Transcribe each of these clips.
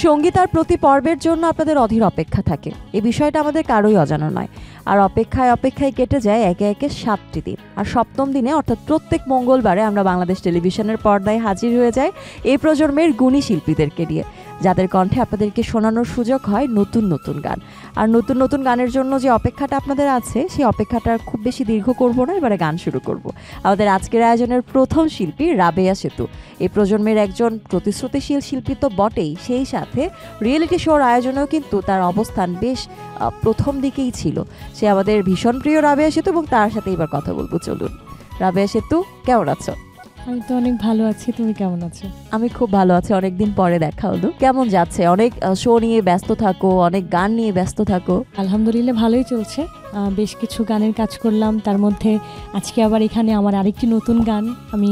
সঙ্গীতার প্রতি পর্বের জন্য আপনাদের অধীর অপেক্ষা থাকে, এই বিষয়টা আমাদের কারোই অজানা নয়। আর অপেক্ষায় অপেক্ষায় কেটে যায় একে একে 7টি দিন। আর 7ম দিনে অর্থাৎ প্রত্যেক মঙ্গলবারে আমরা বাংলাদেশ টেলিভিশনের পর্দায় হাজির হয়ে যাই এই প্রজন্মের গুণী শিল্পীদেরকে নিয়ে, যাদের কণ্ঠে আপনাদেরকে শোনানোর সুযোগ হয় নতুন নতুন গান। আর নতুন নতুন গানের জন্য যে অপেক্ষাটা আপনাদের আছে, সেই অপেক্ষাটা খুব বেশি দীর্ঘ করব না, এবারে গান শুরু করব। আমাদের আজকের আয়োজনের প্রথম শিল্পী রাবেয়া সেতু। এই প্রজন্মের একজন প্রতিশ্রুতিশীল শিল্পী তো বটেই, সেই সাথে রিয়েলিটি শোর আয়োজনেও কিন্তু তার অবস্থান বেশ প্রথম দিকেই ছিল। সে আমাদের ভীষণ প্রিয় রাবেয়া সেতু, এবং তার সাথে এবার কথা বলবো। চলুন, রাবেয়া সেতু, কেমন আছো? আমি তো অনেক ভালো আছি, তুমি কেমন আছো? আমি খুব ভালো আছি, অনেকদিন পরে দেখা হলো। কেমন যাচ্ছে? অনেক শো নিয়ে ব্যস্ত থাকো, অনেক গান নিয়ে ব্যস্ত থাকো। আলহামদুলিল্লাহ ভালোই চলছে, বেশ কিছু গানের কাজ করলাম, তার মধ্যে আজকে আবার এখানে আমার আরেকটি নতুন গান আমি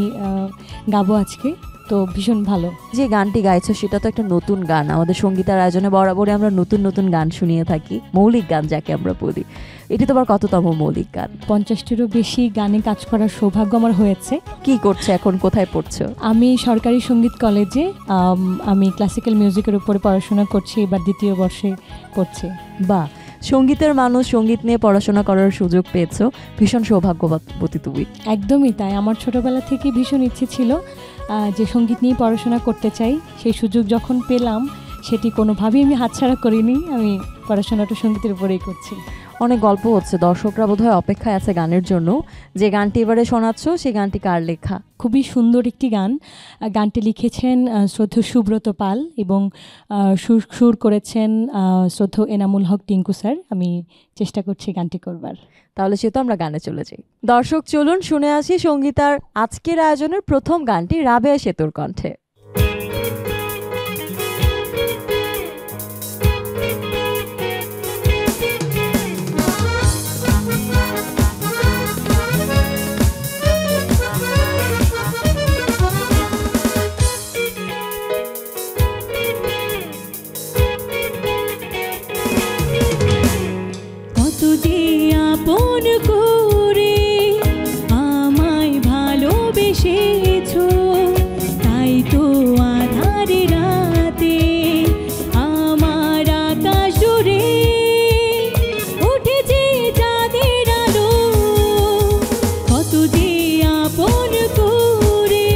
গাবো আজকে, তো ভীষণ ভালো। যে গানটি গাইছো সেটা তো একটা নতুন গান। আমাদের সঙ্গীতার আয়োজনে বরাবরই আমরা নতুন নতুন গান শুনিয়ে থাকি, মৌলিক গান যাকে আমরা বলি। এটি তোমার কততম মৌলিক গান? 50টিরও বেশি গানে কাজ করার সৌভাগ্য আমার হয়েছে। কি করছো এখন, কোথায় পড়ছো? আমি সরকারি সঙ্গীত কলেজে আমি ক্লাসিক্যাল মিউজিকের উপরে পড়াশোনা করছি, এবার 2য় বর্ষে পড়ছি। বাহ, সঙ্গীতের মানুষ, সঙ্গীত নিয়ে পড়াশোনা করার সুযোগ পেয়েছো, ভীষণ সৌভাগ্যবতী তুমি। একদমই তাই, আমার ছোটবেলা থেকে ভীষণ ইচ্ছে ছিল যে সঙ্গীত নিয়ে পড়াশোনা করতে চাই। সেই সুযোগ যখন পেলাম সেটি কোনোভাবেই আমি হাতছাড়া করিনি, আমি পড়াশোনাটা সঙ্গীতের উপরেই করছি। অনেক গল্প হচ্ছে, দর্শকরা বোধহয় অপেক্ষায় আছে গানের জন্য। যে গানটি এবারে শোনাচ্ছ সেই গানটি কার লেখা? খুবই সুন্দর একটি গান। গানটি লিখেছেন শ্রদ্ধেয় সুব্রত পাল এবং সুর করেছেন শ্রদ্ধেয় এনামুল হক টিঙ্কু স্যার। আমি চেষ্টা করছি গানটি করবার। তাহলে সে তো আমরা গানে চলে যাই। দর্শক চলুন শুনে আসি সঙ্গীতার আজকের আয়োজনের প্রথম গানটি রাবেয়া সেতুর কণ্ঠে। আপন করে আমায় ভালোবেসেছো, তাই তো আধারে রাতে আমার আকাশ জুড়ে উঠেছে চাঁদের আলো। কত যে আপন করে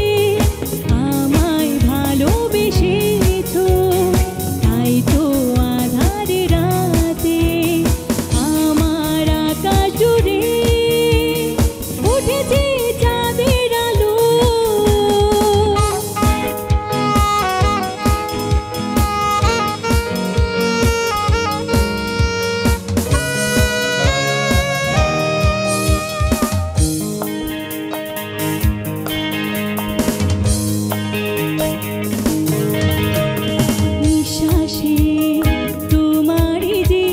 আমায় ভালোবেসেছো, তাই তো আধারে রাতে আমার আকাশ জুড়ে উঠেছে চাঁদের আলো। নিঃশ্বাসে তোমারই যে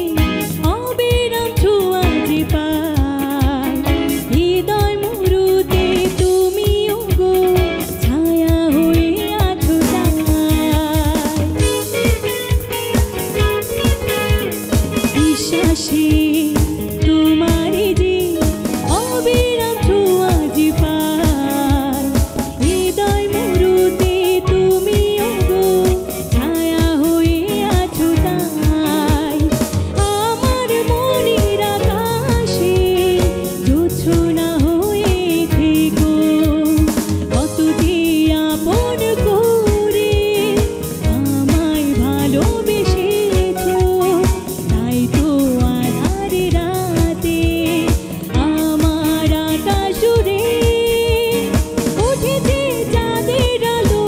অবিরাম ছোঁয়া যে পাই, হৃদয় মুহূর্তে তুমিও গো ছায়া হয়ে আছো নিঃশ্বাসে তোমারই যে অবিরাম ছোঁয়া যে পাই, হৃদয় মুহূর্তে তুমিও গো ছায়া হয়ে আছো তাই। আমার মনের আকাশে জোছনা হয়ে থেকো, কত যে আপন করে আমায় ভালোবেসেছো, তাই তো আধারে রাতে আমার আকাশ জুড়ে উঠেছে চাঁদের আলো।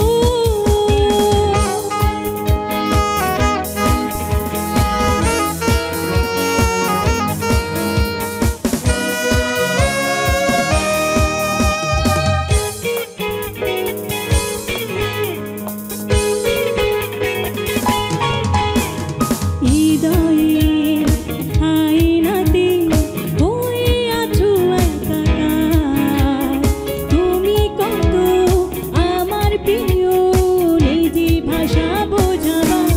হৃদয়ের আয়নাতে হয়ে আছো একাকার, তুমি কত আমার প্রিয়, নেই যে ভাষা বোঝাবার।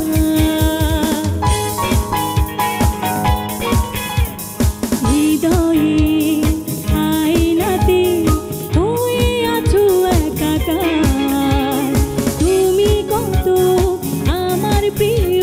হৃদয়ের আয়নাতে হয়ে আছো একাকার, তুমি কত আমার প্রিয়,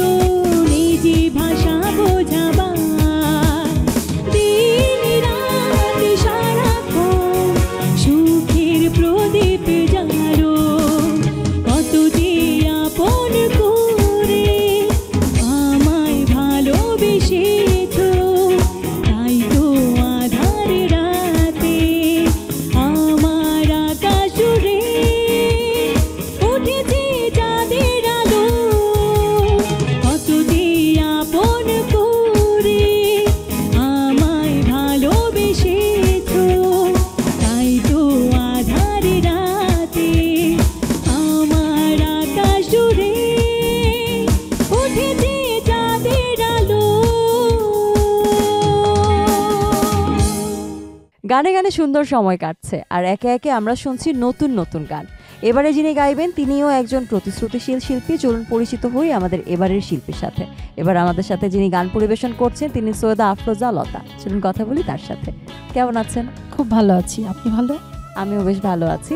গানে গানে সুন্দর সময় কাটছে আর একে একে আমরা শুনছি নতুন নতুন গান। এবারে যিনি গাইবেন তিনিও একজন প্রতিশ্রুতিশীল শিল্পী। চলুন পরিচিত হই আমাদের এবারের শিল্পীর সাথে। এবার আমাদের সাথে যিনি গান পরিবেশন করছেন তিনি সৈয়দা আফরোজা লতা। চলুন কথা বলি তার সাথে। কেমন আছেন? খুব ভালো আছি, আপনি ভালো? আমিও বেশ ভালো আছি।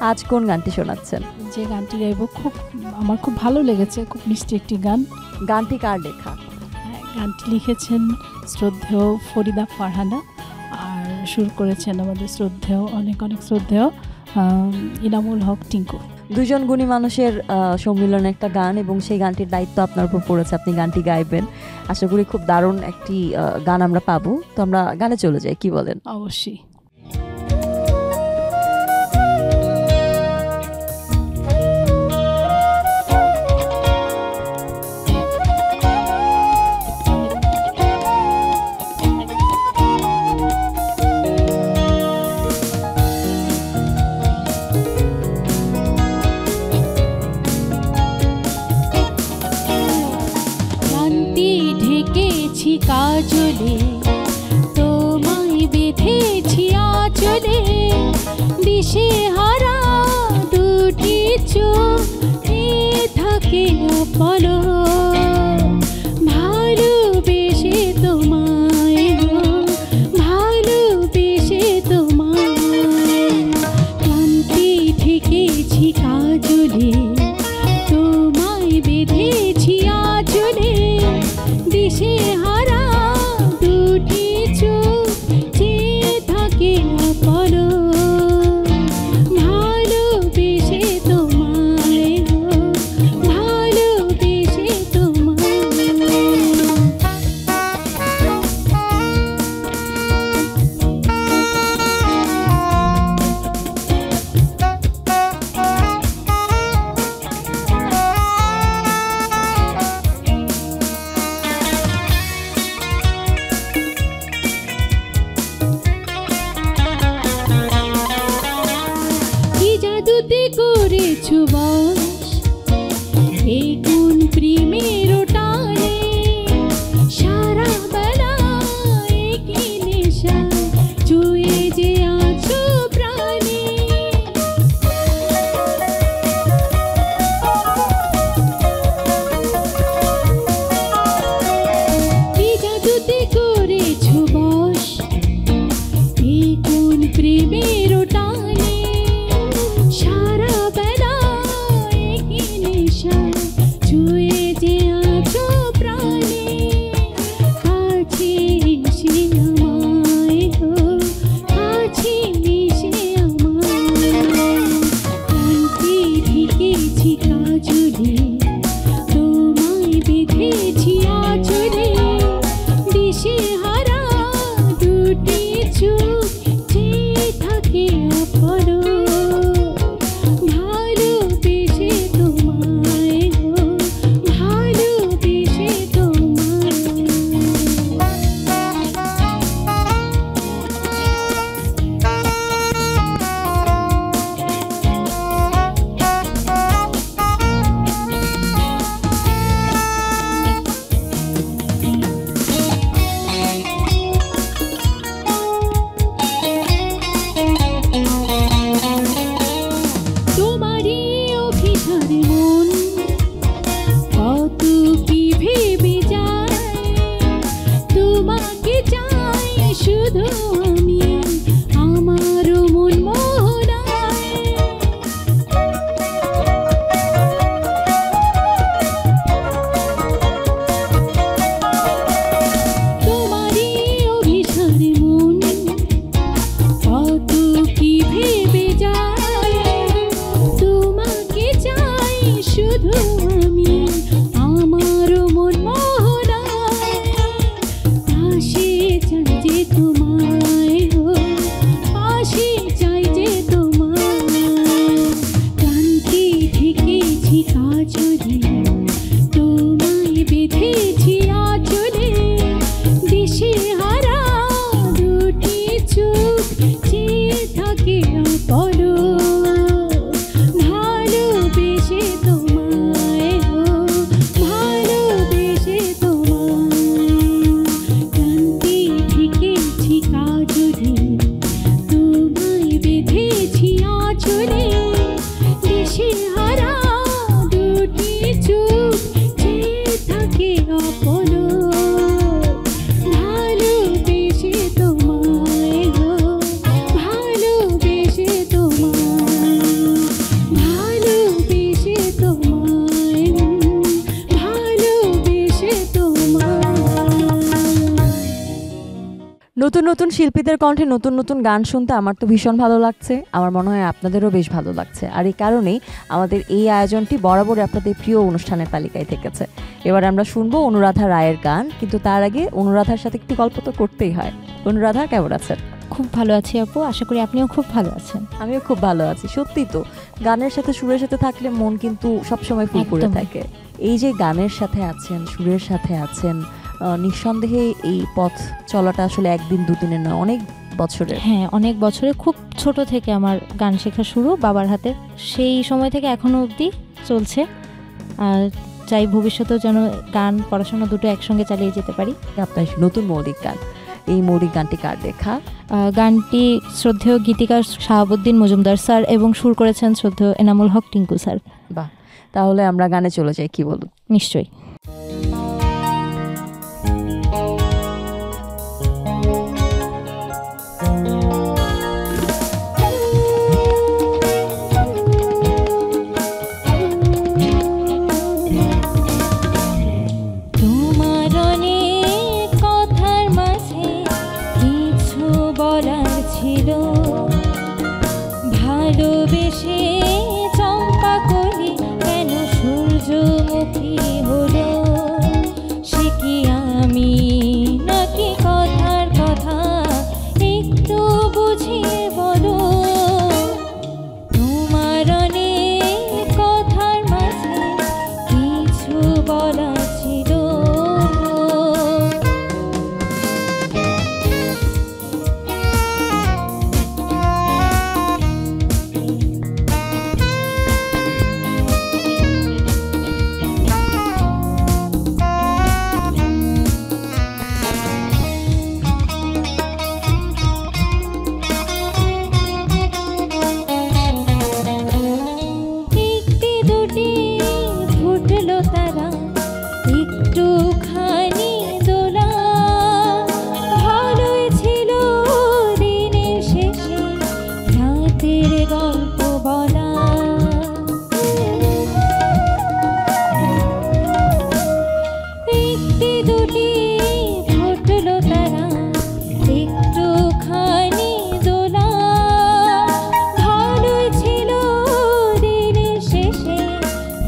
আজ কোন গানটি শোনাচ্ছেন? যে গানটি গাইব আমার খুব ভালো লেগেছে, খুব মিষ্টি একটি গান। গানটি কার লেখা? গানটি লিখেছেন শ্রদ্ধেয় ফরিদা ফারহানা, আর সুর করেছেন আমাদের শ্রদ্ধেয় অনেক শ্রদ্ধেয় ইনামুল হক টিঙ্কু। দুজন গুণী মানুষের সম্মিলনে একটা গান, এবং সেই গানটির দায়িত্ব আপনার উপর পড়েছে, আপনি গানটি গাইবেন। আশা করি খুব দারুণ একটি গান আমরা পাবো। তো আমরা গানে চলে যাই, কি বলেন? অবশ্যই। কাজলে তোমায় বেঁধেছি আঁচলে, দিশে হারা দুটি চোখ থাকে অপলক। ভালোবেসে তোমায় ভালোবেসে তোমায় ক্লান্তি ঠেকেছি কাজলে, তোমায় বেঁধেছি আঁচলে, দিশে হারা দুটি চোখ থাকে অপলক। ভালোবেসে তোমায় ভালোবেসে তোমায়। জাদুতে করেছো বশ এ কোন প্রেমের টানে, সারা বেলা কি নেশা চুয়ে যে আছো প্রাণে। জাদুতে করেছো বশ এ কোন প্রেমের টানে, সারা বেলা কি নেশা চুয়ে যে আছো প্রাণে। কাছে এসে আমায় কাছে এসে আমায় ক্লান্তি ঢেকেছি কাজলে, তোমায় বেঁধেছি আঁচলে, দিশে হারা দুটি চোখ থাকে অপলক। ভালোবেসে তোমায় ভালোবেসে তোমায়। তোমারই অভিসারে মন কত কি ভেবে যায়, তোমাকে চাই শুধু আমি আমার মন মোহনায়। তোমারই অভিসারে মন কত কি ভেবে যায়, তোমাকে চাই শুধু আমি আমার মন মোহনায়। পাশে চাই যে তোমায় নতুন নতুন শিল্পীদের কণ্ঠে নতুন নতুন গান শুনতে আমার তো ভীষণ ভালো লাগছে, আমার মনে হয় আপনাদেরও বেশ ভালো লাগছে। আর এই কারণেই আমাদের এই আয়োজনটি বরাবরই আপনাদের প্রিয় অনুষ্ঠানের তালিকায় থেকেছে। এবার আমরা শুনবো অনুরাধা রায়ের গান, কিন্তু তার আগে অনুরাধার সাথে একটি গল্প তো করতেই হয়। অনুরাধা কেমন আছেন? খুব ভালো আছি আপু, আশা করি আপনিও খুব ভালো আছেন। আমিও খুব ভালো আছি। সত্যি তো, গানের সাথে সুরের সাথে থাকলে মন কিন্তু সবসময় ফুরফুরে একদম। থাকে। এই যে গানের সাথে আছেন, সুরের সাথে আছেন, নিঃসন্দেহে এই পথ চলাটা আসলে একদিন দুদিনের নয়, অনেক বছরের। হ্যাঁ, অনেক বছরে, খুব ছোট থেকে আমার গান শেখা শুরু বাবার হাতে, সেই সময় থেকে এখনো অবধি চলছে। আর চাই ভবিষ্যতেও যেন গান পড়াশোনা দুটো একসঙ্গে চালিয়ে যেতে পারি। আপনার নতুন মৌলিক গান, এই মৌলিক গানটি কার লেখা? গানটি শ্রদ্ধেয় গীতিকার শাহাবুদ্দিন মজুমদার স্যার এবং সুর করেছেন শ্রদ্ধেয় এনামুল হক টিঙ্কু স্যার। বাহ, তাহলে আমরা গানে চলে যাই, কি বলুন? নিশ্চয়ই। তোমার অনেক কথার মাঝে কিছু বলার ছিল, ভালোবেসে চম্পা কলি কেন সূর্যমুখী হলো, সে কি আমি নাকি কথার কথা একটু বুঝিয়ে বলো। তোমার অনেক কথার মাঝে কিছু বলা ছিল। একটি দুটি ফুটলো তারা, একটুখানি দোলা, ভালোই ছিল দিনের শেষে রাতের গল্প বলা। একটি দুটি ফুটলো তারা, একটুখানি দোলা, ভালোই ছিল দিনের শেষে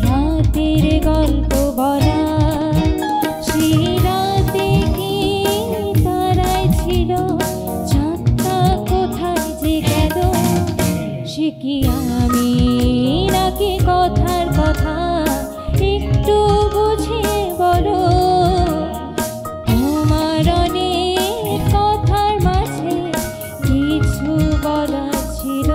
রাতের গল্প বলা। সেই রাতে কি তারাই ছিল, চাঁদটা কোথায় যে গেল, সে কি আমি নাকি কথার কথা একটু বুঝিয়ে বলো। তোমার অনেক কথার মাঝে কিছু বলা ছিল।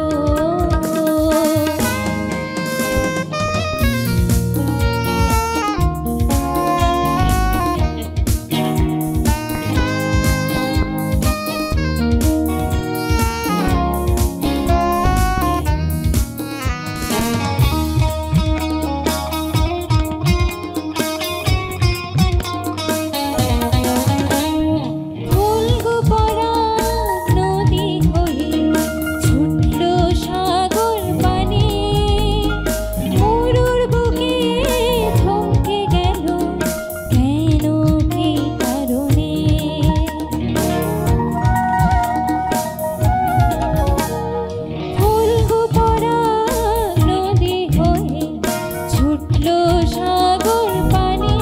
ফুলগো পরা নদী হয়ে ছুটলো সাগর পানে, মরুর বুকে থমকে গেল কেন কি কারণে। ফুলগো পরা নদী হয়ে ছুটলো সাগর পানে,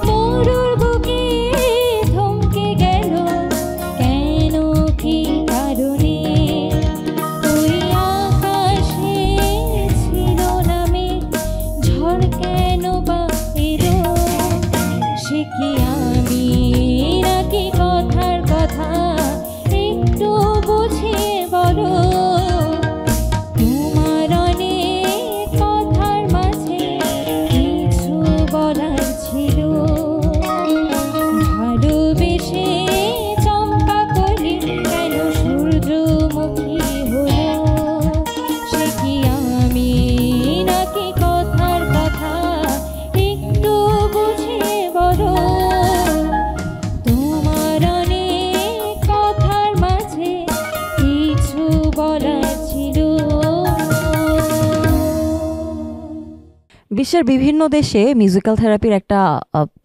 মরুর বুকে থমকে গেল কেন কি কারণে। ওই আকাশে ছিল নামে ঝড় কেন বা এলো, সে কি আমি নাকি কথার কথা একটু বুঝিয়ে বলো। তোমার অনেক কথার মাঝে কিছু বলার ছিল, ভালোবেসে চম্পা কলি কেন সূর্যমুখী হলো, সে কি আমি নাকি কথার কথা একটু বুঝিয়ে বলো। তোমার অনেক কথার মাঝে কিছু বিশ্বের বিভিন্ন দেশে মিউজিক্যাল থেরাপির একটা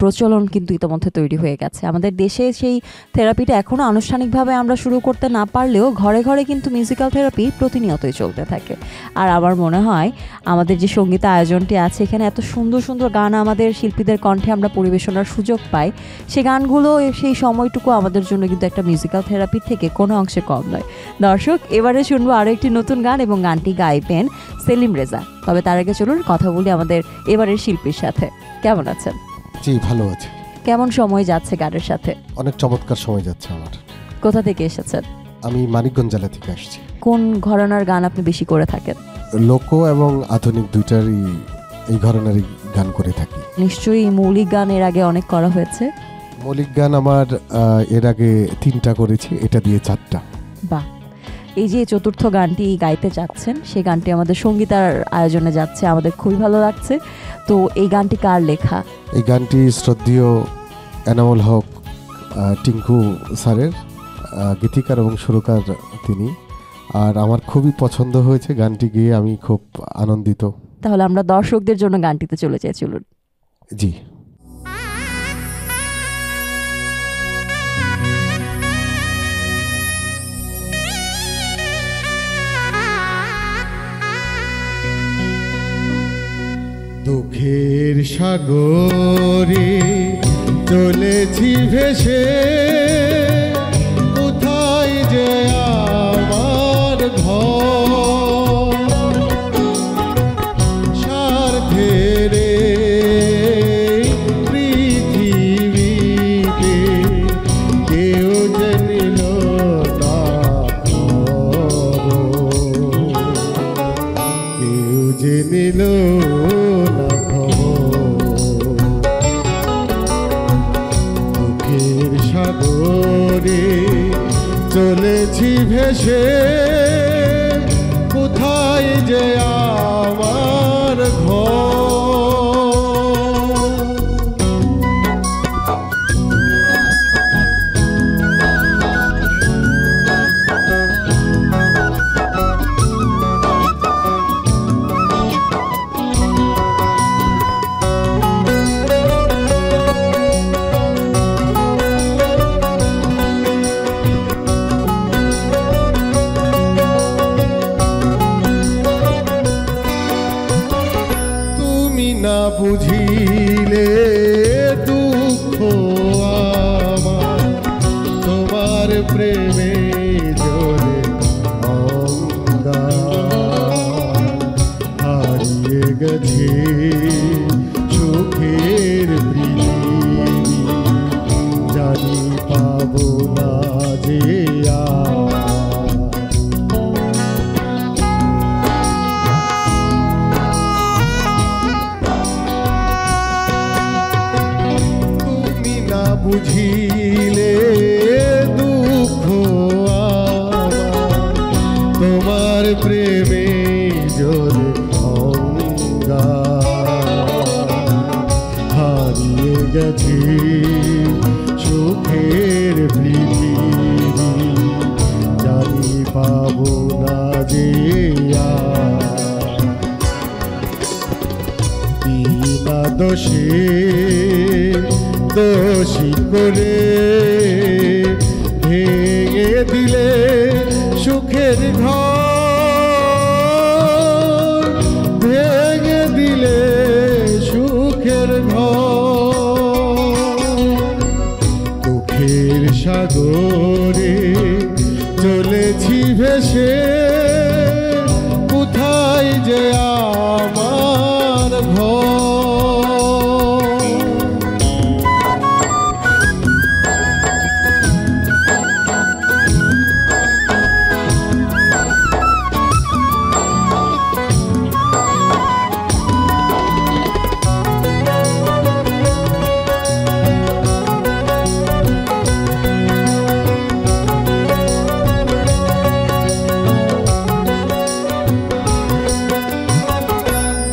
প্রচলন কিন্তু ইতোমধ্যে তৈরি হয়ে গেছে। আমাদের দেশে সেই থেরাপিটা এখনও আনুষ্ঠানিকভাবে আমরা শুরু করতে না পারলেও ঘরে ঘরে কিন্তু মিউজিক্যাল থেরাপি প্রতিনিয়তই চলতে থাকে। আর আমার মনে হয় আমাদের যে সঙ্গীত আয়োজনটি আছে, এখানে এত সুন্দর সুন্দর গান আমাদের শিল্পীদের কণ্ঠে আমরা পরিবেশনার সুযোগ পাই, সেই গানগুলো সেই সময়টুকু আমাদের জন্য কিন্তু একটা মিউজিক্যাল থেরাপির থেকে কোনো অংশে কম নয়। দর্শক, এবারে শুনবো আরও একটি নতুন গান এবং গানটি গাইবেন সেলিম রেজা। তবে তার আগে চলুন কথা বলি আমাদের এবারের শিল্পীর সাথে। কেমন আছেন? জি, ভালো আছি। কেমন সময় যাচ্ছে গানের সাথে? অনেক চমৎকার সময় যাচ্ছে আমার। কোথা থেকে এসেছেন? আমি মানিকগঞ্জ জেলা থেকে আসছি। কোন ঘরানার গান আপনি বেশি করে থাকেন? লোক এবং আধুনিক দুইটারই এই ঘরানারই গান করে থাকি। নিশ্চয়ই মৌলিক গান এর আগে অনেক করা হয়েছে। মৌলিক গান আমার এর আগে 3টা করেছি, এটা দিয়ে 4টা। বাহ, এই যে চতুর্থ গানটি গাইতে যাচ্ছেন, সেই গানটি আমাদের সঙ্গীতার আয়োজনে যাচ্ছে, আমাদের খুবই ভালো লাগছে। তো এই গানটি কার লেখা? এই গানটি শ্রদ্ধেয় এনামুল হক টিঙ্কু স্যারের, গীতিকার এবং সুরকার তিনি। আর আমার খুবই পছন্দ হয়েছে গানটি গেয়ে, আমি খুব আনন্দিত। তাহলে আমরা দর্শকদের জন্য গানটিতে চলে যাই, চলুন। জি। দুঃখের সাগরে চলেছি ভেসে, কোথায় যে আমার ঘর, স্বার্থের পৃথিবীতে কেউ জানিল না খবর, কেউ জানিল না খবর। দুঃখের সাগরে চলেছি ভেসে, কোথায় যে আমার ঘর। না বুঝিলে দুঃখ আমার, তোমার প্রেমে জলে অঙ্গার, হারিয়ে গেছে সুখের পৃথিবী, জানি পাবো না যে বুঝিলে দুঃখ আমার, তোমার প্রেমে জলে অঙ্গার, হারিয়ে গেছে সুখের পৃথিবী, জানি পাবো না যে বিনা দোষে দোষী করে ভেঙে দিলে সুখের ঘর, ভেঙে দিলে সুখের ঘর। দুঃখের সাগরে চলেছি ভেসে, কোথায় যে আমার ঘর।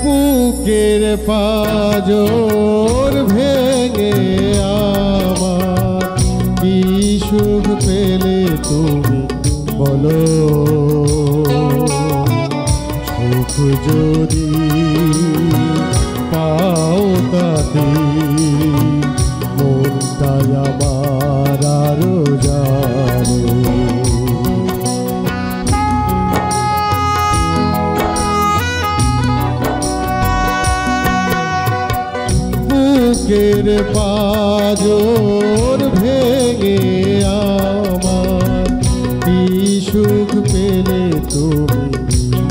বুকের পাজর ভেঙে আমার কি সুখ পেলে তুমি বলো, সুখ যদি মনটাই আমার আরো জানে। বুকের পাজর ভেঙে আমার কি সুখ পেলে তুমি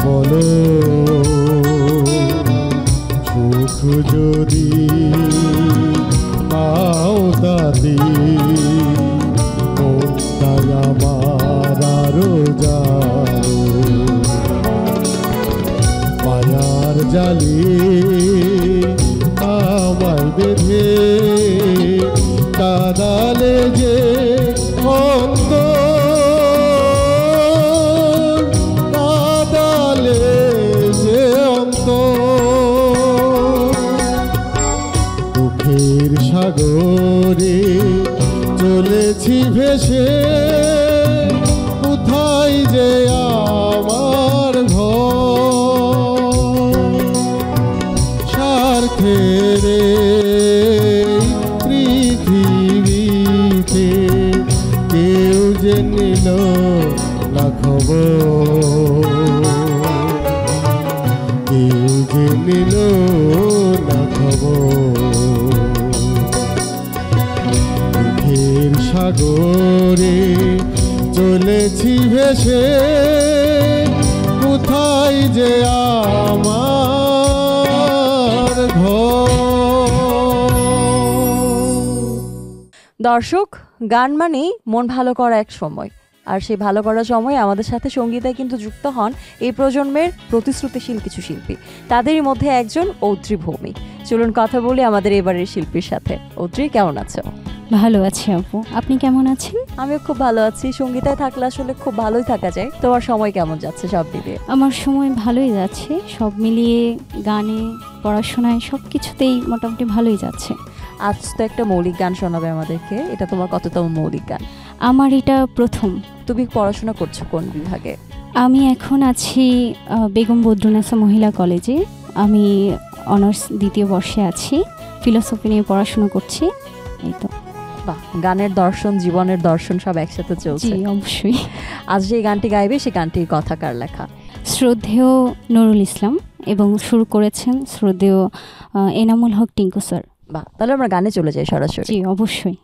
বলো, সুখ যদি পাও তাতে মনটাই আমার আরো জানো। মায়ার জালে আমায় বেঁধে কাদালে যে অন্তর, কাদালে যে অন্তর, দুঃখের সাগরে চলেছি ভেসে, কোথায় যে আমার ঘর, স্বার্থের পৃথিবীতে কেউ যে নিল না খবর, কেউ যে নিল না খবর। দুঃখের সাগরে চলেছি ভেসে, কোথায় যে আমার ঘর। দর্শক, গান মানেই মন ভালো করা এক সময়, আর সেই ভালো করার সময় আমাদের সাথে সঙ্গীতায় কিন্তু যুক্ত হন এই প্রজন্মের প্রতিশ্রুতিশীল কিছু শিল্পী। তাদেরই মধ্যে একজন ঔদ্রি ভৌমিক। চলুন কথা বলি আমাদের এবারের শিল্পীর সাথে। ঔদ্রি, কেমন আছো? ভালো আছি আপু, আপনি কেমন আছেন? আমিও খুব ভালো আছি। সঙ্গীতায় থাকলে আসলে খুব ভালোই থাকা যায়। তোমার সময় কেমন যাচ্ছে সব মিলিয়ে? আমার সময় ভালোই যাচ্ছে, সব মিলিয়ে গানে পড়াশোনায় সব কিছুতেই মোটামুটি ভালোই যাচ্ছে। আজ তো একটা মৌলিক গান শোনাবে আমাদেরকে, এটা তোমার কততম মৌলিক গান? আমার এটা প্রথম। তুমি পড়াশোনা করছো কোন বিভাগে? আমি এখন আছি বেগম বদরুন্নেসা মহিলা কলেজে। আমি অনার্স দ্বিতীয় বর্ষে আছি, ফিলোসফি নিয়ে পড়াশোনা করছি। এই তো। বাহ, গানের দর্শন, জীবনের দর্শন সব একসাথে চলছে। জি অবশ্যই। আজ যে গানটি গাইবে সে গানটির কথা কার লেখা? শ্রদ্ধেয় নুরুল ইসলাম, এবং শুরু করেছেন শ্রদ্ধেয় এনামুল হক টিঙ্কু স্যার। বাহ, তাহলে আমরা গানে চলে যাই সরাসরি। জি অবশ্যই।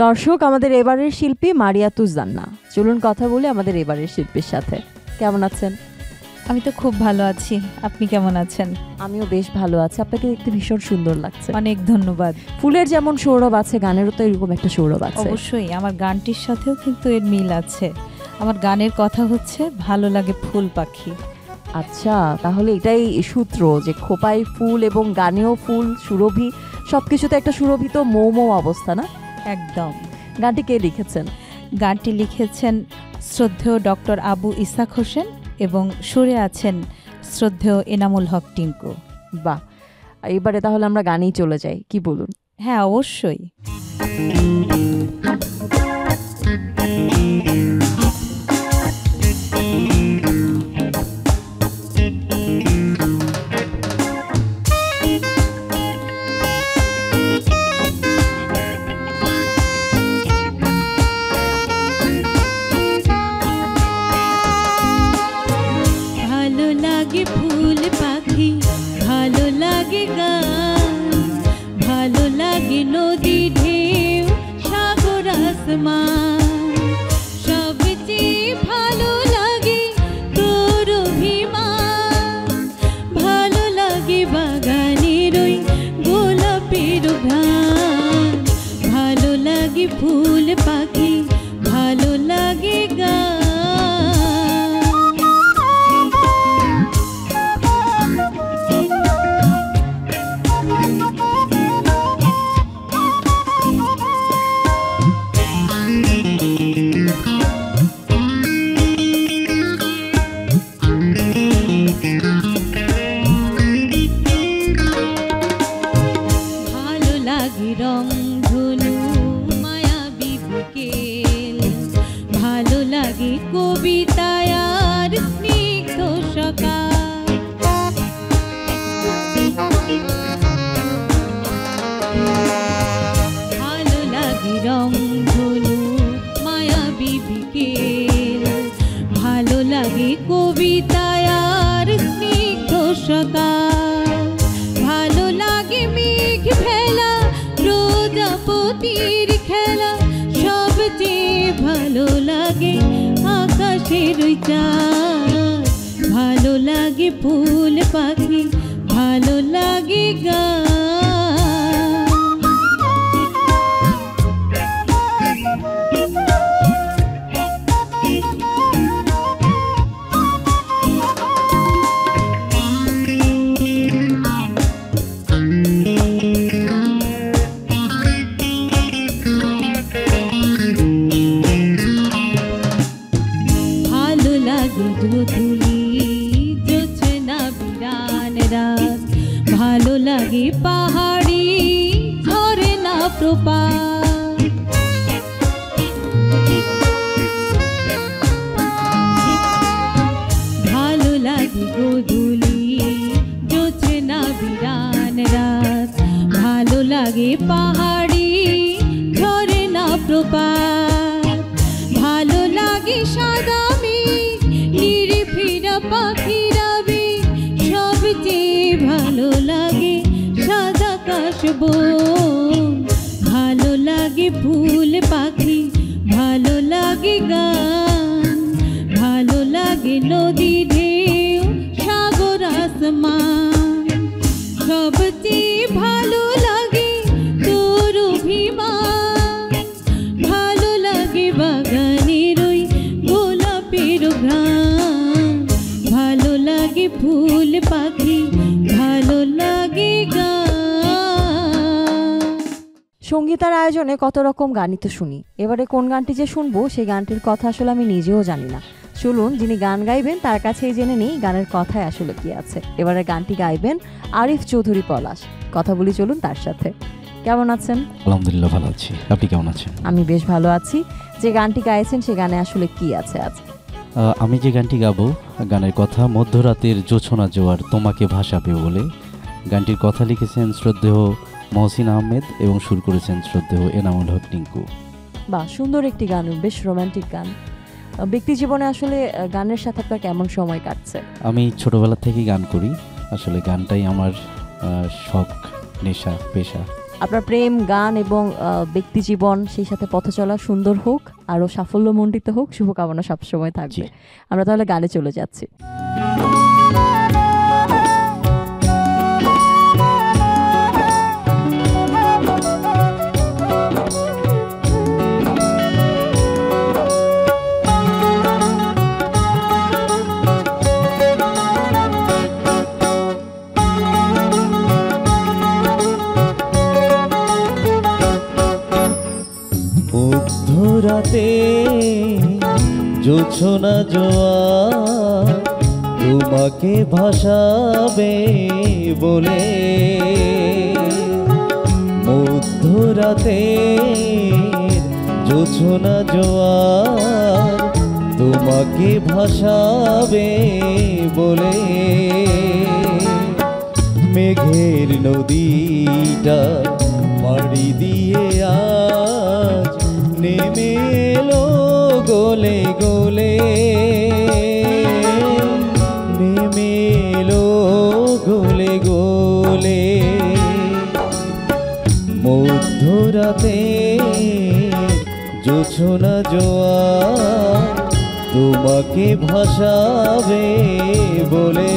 দর্শক, আমাদের এবারের শিল্পী মারিয়া তুজান্না। চলুন কথা বলি আমাদের এবারের শিল্পীর সাথে। কেমন আছেন? আমি তো খুব ভালো আছি, আপনি কেমন আছেন? আমিও বেশ ভালো আছি। আপনাকে দেখতে ভীষণ সুন্দর লাগছে। অনেক ধন্যবাদ। ফুলের যেমন সৌরভ আছে, গানেরও তো এরকম একটা সৌরভ আছে। অবশ্যই, আমার গানটির সাথেও কিন্তু এর মিল আছে। আমার গানের কথা হচ্ছে ভালো লাগে ফুল পাখি। আচ্ছা, তাহলে এটাই সূত্র যে খোপায় ফুল এবং গানেও ফুল, সুরভি, সবকিছুতে একটা সুরভিত মৌ অবস্থা, না? একদম। গানটি কে লিখেছেন? গানটি লিখেছেন শ্রদ্ধেয় ডক্টর আবু ইসাক হোসেন এবং সুরে আছেন শ্রদ্ধেয় এনামুল হক টিঙ্কু। বাহ, এবারে তাহলে আমরা গানেই চলে যাই, কি বলুন? হ্যাঁ, অবশ্যই। ভালো লাগে ফুল পাখি, ভালো লাগে গান, ভালো লাগে নদী ঢেউ, সাগর আসমান, সবচেয়ে ভালো লাগে তোর অভিমান, ভালো লাগে বাগানের ওই গোলাপের ঘ্রাণ, ভালো লাগে ফুল পাখি, ভালো লাগে গান। ভালো লাগে রংধনু মায়াবী বিকেল, ভালো লাগে কবিতায় আর স্নিগ্ধ সকাল, ভালো লাগে রংধনু মায়াবী বিকেল, ভালো লাগে কবিতায় আর স্নিগ্ধ সকাল, ভালো লাগে মেঘ ভেলা প্রজাপতির খেলা, সবচেয়ে ভালো লাগে আকাশের ওই চাঁদ, ভালো লাগে ফুল পাখি, ভালো লাগে গান। ভালো লাগে ধুধুলি জোছনা বিরান রাত, ভালো লাগে পাহাড়ি ঝরনা প্রপাত, ভালো লাগে গোধূলি জোছনা বিরান রাত, ভালো লাগে পাহাড়ি ঝরনা প্রপাত, ভালো লাগে সাদা মেঘ নির্ভীরা পাখিরা বেগ, সবচেয়ে ভালো লাগে সাদা কাশবন, ভালো লাগে ফুল পাখি, ভালো লাগে গান, ভালো লাগে নদী ঢেউ, সাগর আসমান, সবচেয়ে ভালো লাগে তোর অভিমান, ভালো লাগে বাগানের ওই গোলাপের ঘ্রাণ, ভালো লাগে ফুল পাখি, ভালো লাগে গান। সঙ্গীতার আয়োজনে কত রকম গানই তো শুনি। এবারে কোন গানটি যে শুনবো সেই গানটির কথা আসলে আমি নিজেও জানি না। চলুন, যিনি গান গাইবেন তার কাছেই জেনে নিই গানের কথায় আসলে কি আছে। এবারে গানটি গাইবেন আরিফ চৌধুরী পলাশ। কথা বলি চলুন তার সাথে। কেমন আছেন? আলহামদুলিল্লাহ ভালো আছি, আপনি কেমন আছেন? আমি বেশ ভালো আছি। যে গানটি গাইছেন সে গানে আসলে কি আছে আজ? আমি যে গানটি গাবো, গানের কথা মধ্যরাতের জোছনা জোয়ার তোমাকে ভাসাবে বলে। গানটির কথা লিখেছেন শ্রদ্ধেয় মহসিন আহমেদ এবং সুর করেছেন শ্রদ্ধেয় এনামুল হক টিঙ্কু। বাহ, সুন্দর একটি গান, বেশ রোমান্টিক গান। ব্যক্তি জীবনে আসলে গানের সাথে আপনার কেমন সময় কাটছে? আমি ছোটবেলা থেকেই গান করি, আসলে গানটাই আমার শখ, নেশা, পেশা। আপনার প্রেম, গান এবং ব্যক্তি জীবন, সেই সাথে পথ চলা সুন্দর হোক, আরও সাফল্যমণ্ডিত হোক, শুভকামনা সবসময় থাকবে। আমরা তাহলে গানে চলে যাচ্ছি। রাতে জোছনা জোয়ার তোমাকে ভাসাবে বলে, মধ্যরাতে জোছনা জোয়ার তোমাকে ভাসাবে বলে, মেঘের নদীটা পাড়ি দিয়ে আজ নেমে এলো গোলে গোলে, নেমে এলো গোলে গোলে, মধ্যরাতে জোছনা জোয়ার তোমাকে ভাসাবে বলে।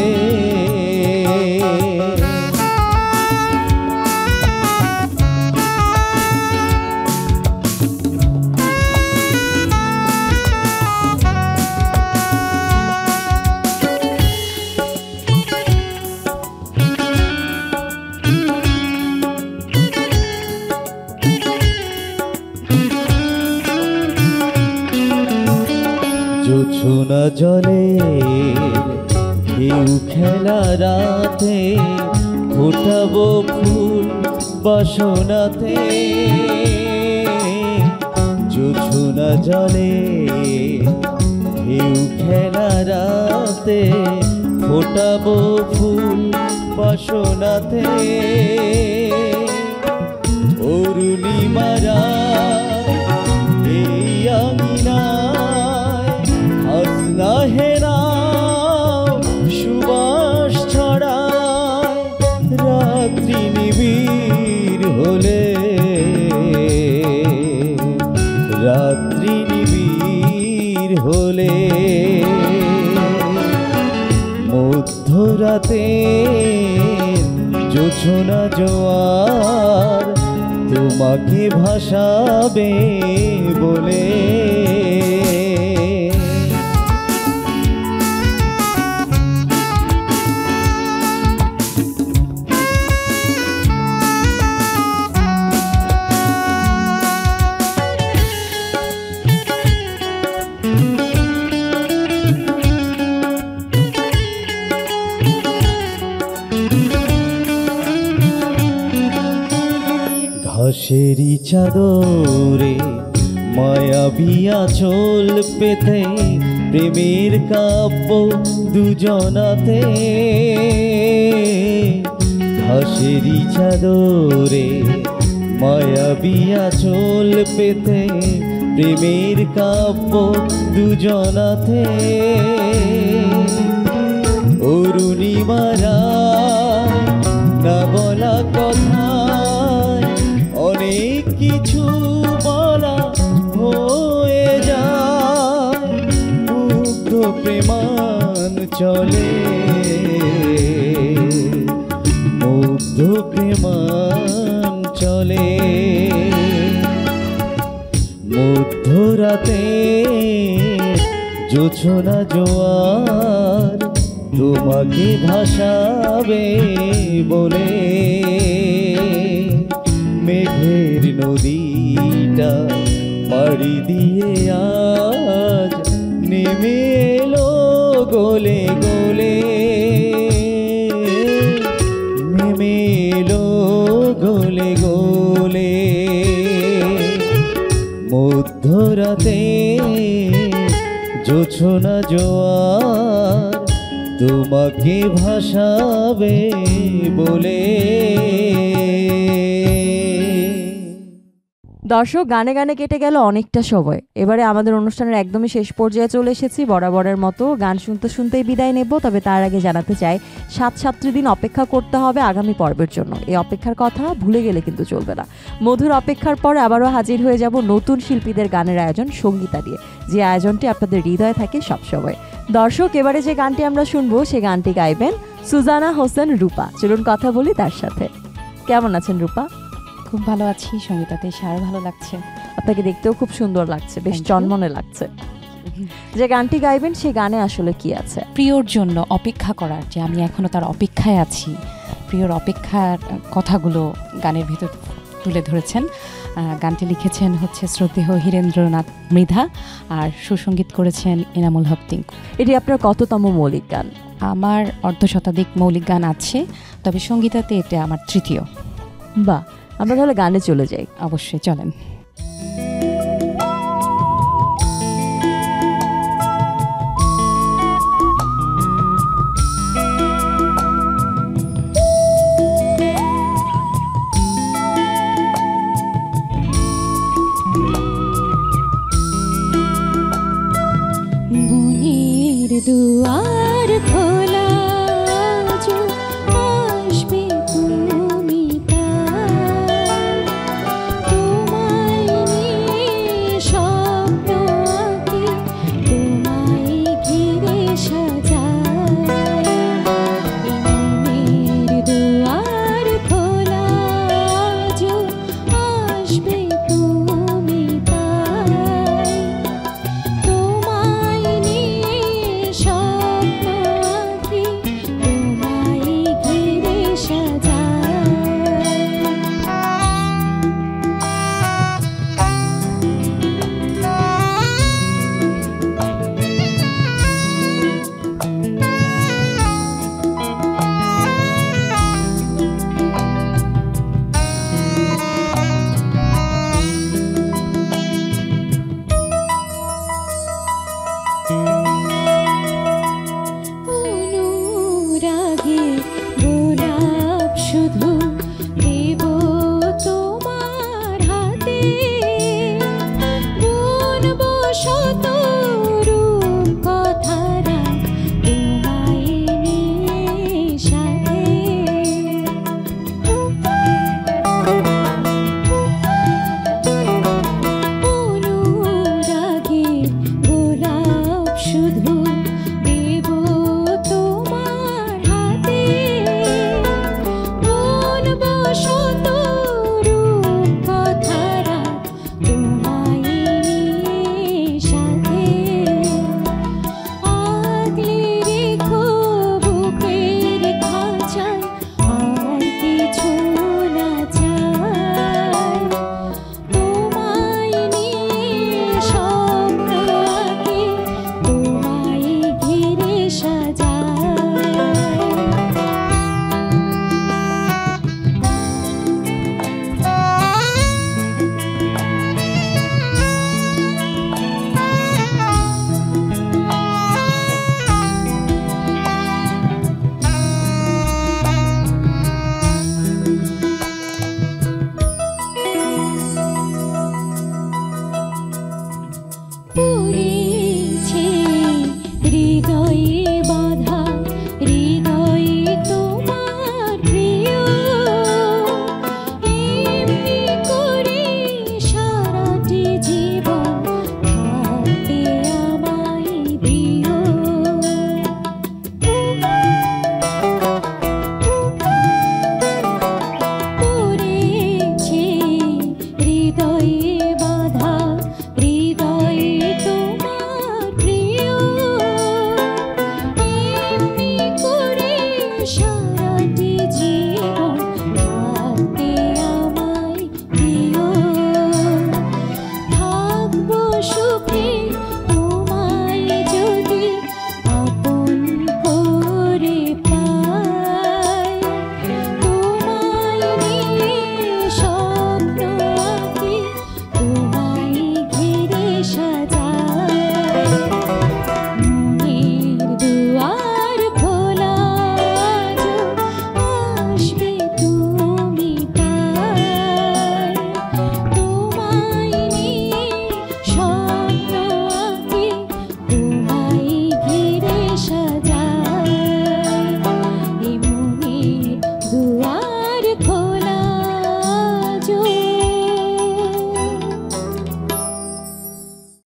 জোছনা জলে কেউ খেলা রাতে, ফোটাবো ফুল বাসনাতে, জোছনা জলে কেউ খেলা রাতে, ফোটাবো ফুল বাসনাতে, অরুণিমারা এই আমিনা হেরা সুবাস ছড়ায়, রাত্রি নিবিড় হলে, রাত্রি নিবিড় হলে, মধ্যরাতে জোছনা জোয়ার তোমাকে ভাসাবে বলে। ঘাসেরই চাদরে মায়াবী আঁচল পেতে, প্রেমের কাব্য দুজনাতে, ঘাসেরই চাদরে মায়াবী আঁচল পেতে, প্রেমের কাব্য দুজনাতে, অরুণিমারা না বলা কথা অনেক কিছু বলা হয়ে যায়, মুগ্ধ প্রেমান চলে, মুগ্ধ প্রেমান চলে, মধ্যরাতে জোছনা জোয়ার তোমাকে ভাসাবে বলে, মেঘের নদীটা পাড়ি দিয়ে আজ নেমে এলো গোলে গোলে, নেমে এলো গোলে গোলে, মধ্যরাতে জোছনা জোয়ার তোমাকে ভাসাবে বলে। দর্শক, গানে গানে কেটে গেল অনেকটা সময়। এবারে আমাদের অনুষ্ঠানের একদমই শেষ পর্যায়ে চলে এসেছি। বরাবরের মতো গান শুনতে শুনতেই বিদায় নেব। তবে তার আগে জানাতে চাই 7 দিন অপেক্ষা করতে হবে আগামী পর্বের জন্য। এই অপেক্ষার কথা ভুলে গেলে কিন্তু চলবে না। মধুর অপেক্ষার পর আবারও হাজির হয়ে যাব নতুন শিল্পীদের গানের আয়োজন সঙ্গীতা দিয়ে, যে আয়োজনটি আপনাদের হৃদয়ে থাকে সবসময়। দর্শক, এবারে যে গানটি আমরা শুনবো সে গানটি গাইবেন সুজানা হোসেন রূপা। চলুন কথা বলি তার সাথে। কেমন আছেন রূপা? খুব ভালো আছি সঙ্গীতাতে, সার ভালো লাগছে। আপনাকে দেখতেও খুব সুন্দর লাগছে, বেশ Thank you. জন্মনে লাগছে। যে গানটি গাইবেন সেই গানে আসলে কি আছে? প্রিয়র জন্য অপেক্ষা করার, যে আমি এখনো তার অপেক্ষায় আছি, প্রিয়র অপেক্ষার কথাগুলো গানের ভিতর তুলে ধরেছেন। গানটি লিখেছেন হচ্ছে শ্রদ্ধেয় হীরেন্দ্রনাথ মৃধা, আর সুসঙ্গীত করেছেন এনামুল হক টিঙ্কু। এটি আপনার কততম মৌলিক গান? আমার অর্ধশতাধিক মৌলিক গান আছে, তবে সঙ্গীতাতে এটা আমার তৃতীয়। বাহ, আমরা তাহলে গানে চলে যাই। অবশ্যই চলেন।